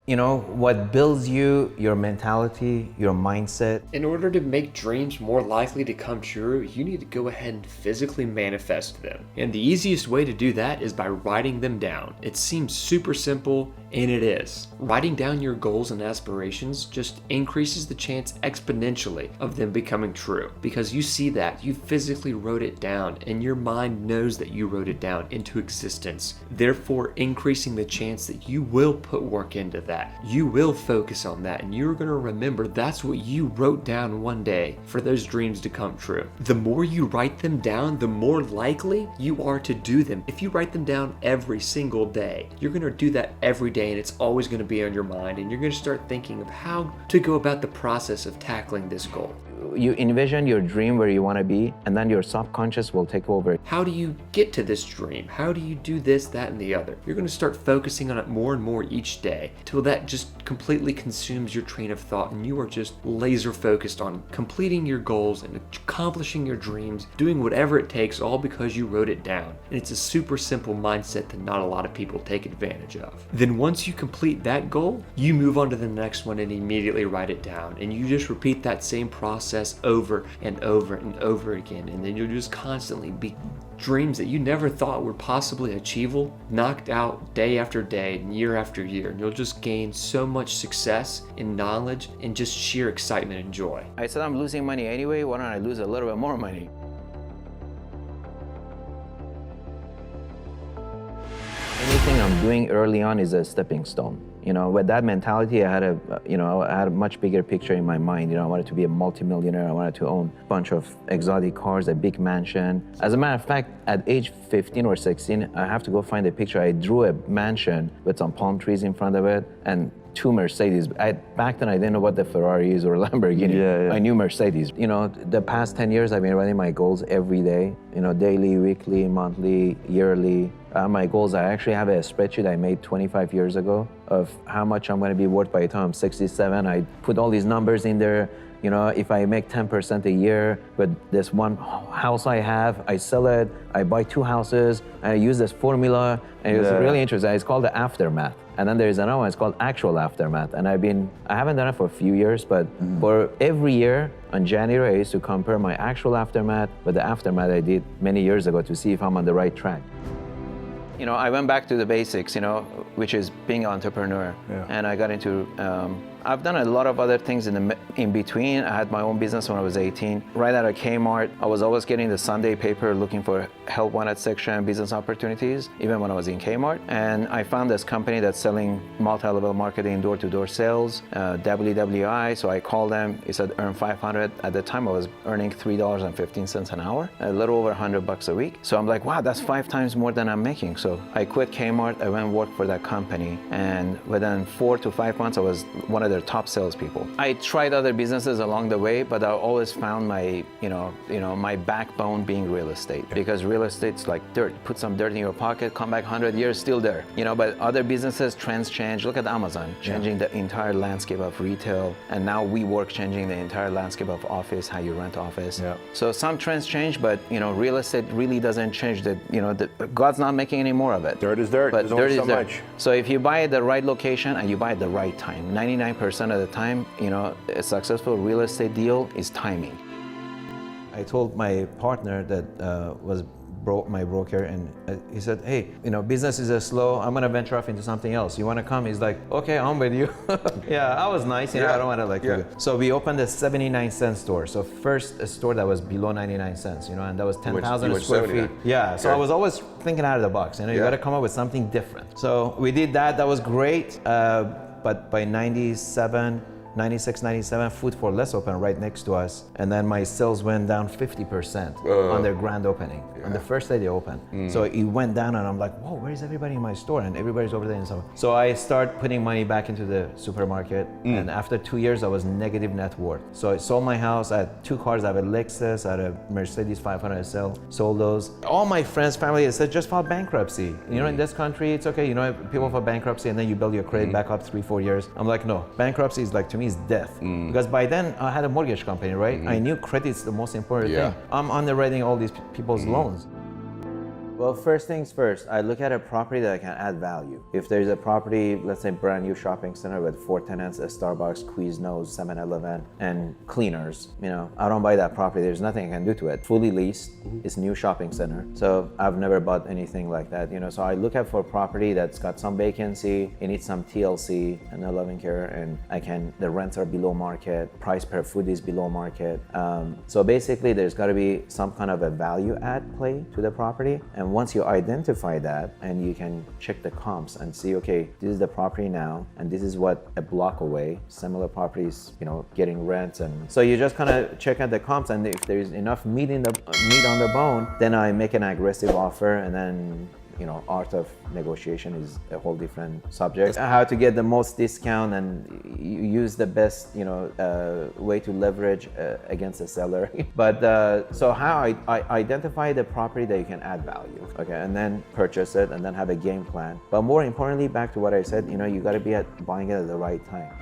You know, what builds you, your mentality, your mindset. In order to make dreams more likely to come true, you need to go ahead and physically manifest them. And the easiest way to do that is by writing them down. It seems super simple, and it is. Writing down your goals and aspirations just increases the chance exponentially of them becoming true. Because you see that, you physically wrote it down, and your mind knows that you wrote it down into existence. Therefore, increasing the chance that you will put work into that. You will focus on that, and you're going to remember that's what you wrote down one day for those dreams to come true. The more you write them down, the more likely you are to do them. If you write them down every single day, you're going to do that every day, and it's always going to be on your mind, and you're going to start thinking of how to go about the process of tackling this goal. You envision your dream where you want to be, and then your subconscious will take over. How do you get to this dream? How do you do this, that, and the other? You're going to start focusing on it more and more each day till that just completely consumes your train of thought, and you are just laser focused on completing your goals and accomplishing your dreams, doing whatever it takes, all because you wrote it down. And it's a super simple mindset that not a lot of people take advantage of. Then once you complete that goal, you move on to the next one and immediately write it down. And you just repeat that same process over and over and over again, and then you'll just constantly be dreams that you never thought were possibly achievable knocked out day after day and year after year, and you'll just gain so much success and knowledge and just sheer excitement and joy. I said, I'm losing money anyway, why don't I lose a little bit more money? Anything I'm doing early on is a stepping stone. You know, with that mentality, I had a much bigger picture in my mind. You know, I wanted to be a multimillionaire. I wanted to own a bunch of exotic cars, a big mansion. As a matter of fact, at age 15 or 16, I have to go find a picture. I drew a mansion with some palm trees in front of it and 2 Mercedes. Back then, I didn't know what the Ferrari is or Lamborghini. Yeah. I knew Mercedes. You know, the past 10 years, I've been writing my goals every day. You know, daily, weekly, monthly, yearly. My goals, I actually have a spreadsheet I made 25 years ago of how much I'm going to be worth by the time I'm 67. I put all these numbers in there. You know, if I make 10% a year with this one house I have, I sell it, I buy 2 houses, and I use this formula, and it was really interesting. It's called the aftermath. And then there's another one, it's called actual aftermath. And I haven't done it for a few years, but for every year on January, I used to compare my actual aftermath with the aftermath I did many years ago to see if I'm on the right track. You know, I went back to the basics, you know, which is being an entrepreneur. Yeah. And I got into, I've done a lot of other things in between. I had my own business when I was 18. Right out of Kmart, I was always getting the Sunday paper looking for help wanted section, business opportunities, even when I was in Kmart. And I found this company that's selling multi-level marketing, door-to-door sales, WWI. So I called them, it said earn $500. At the time I was earning $3.15 an hour, a little over $100 a week. So I'm like, wow, that's 5 times more than I'm making. So I quit Kmart, I went and worked for that company. And within 4 to 5 months, I was one of their top salespeople. I tried other businesses along the way, but I always found my, my backbone being real estate. Because real estate's like dirt. Put some dirt in your pocket, come back 100 years, still there. You know, but other businesses, trends change. Look at Amazon, changing the entire landscape of retail. And now WeWork changing the entire landscape of office, how you rent office. Yeah. So some trends change, but real estate really doesn't change. God's not making any more of it. Dirt is dirt. But there's only so much. So if you buy at the right location and you buy at the right time, 99% of the time, a successful real estate deal is timing. I told my partner that was my broker, and he said, hey, business is slow. I'm gonna venture off into something else. You wanna come? He's like, okay, I'm with you. Yeah, I was nice. I don't wanna So we opened a 79-cent store. So first a store that was below 99 cents, and that was 10,000 square feet. Yeah, so I was always thinking out of the box. You gotta come up with something different. So we did that. That was great. But by 96, 97, Food for Less opened right next to us. And then my sales went down 50% on their grand opening. On the first day they opened. So it went down and I'm like, whoa, where's everybody in my store? And everybody's over there. So I start putting money back into the supermarket. And after 2 years, I was negative net worth. So I sold my house. I had 2 cars. I had a Lexus, I had a Mercedes 500 sold those. All my friends, family, they said, just file bankruptcy. In this country, it's okay. People file bankruptcy and then you build your credit back up 3-4 years. I'm like, no, bankruptcy is like, to me, is death. Because by then I had a mortgage company, right? I knew credit's the most important thing. I'm underwriting all these people's loans. Well, first things first, I look at a property that I can add value. If there's a property, let's say brand new shopping center with 4 tenants, a Starbucks, Quiznos, 7-Eleven, and cleaners, I don't buy that property. There's nothing I can do to it. Fully leased, it's new shopping center. So I've never bought anything like that, So I look at for property that's got some vacancy, it needs some TLC, and I love and care, and the rents are below market, price per foot is below market. So basically there's gotta be some kind of a value add play to the property. And once you identify that, and you can check the comps and see, okay, this is the property now, and this is what a block away, similar properties, getting rents. And so you just kind of check out the comps, and if there's enough meat on the bone, then I make an aggressive offer, and then art of negotiation is a whole different subject. How to get the most discount and use the best, way to leverage against the seller. But so how I identify the property that you can add value, okay, and then purchase it, and then have a game plan. But more importantly, back to what I said, you got to be buying it at the right time.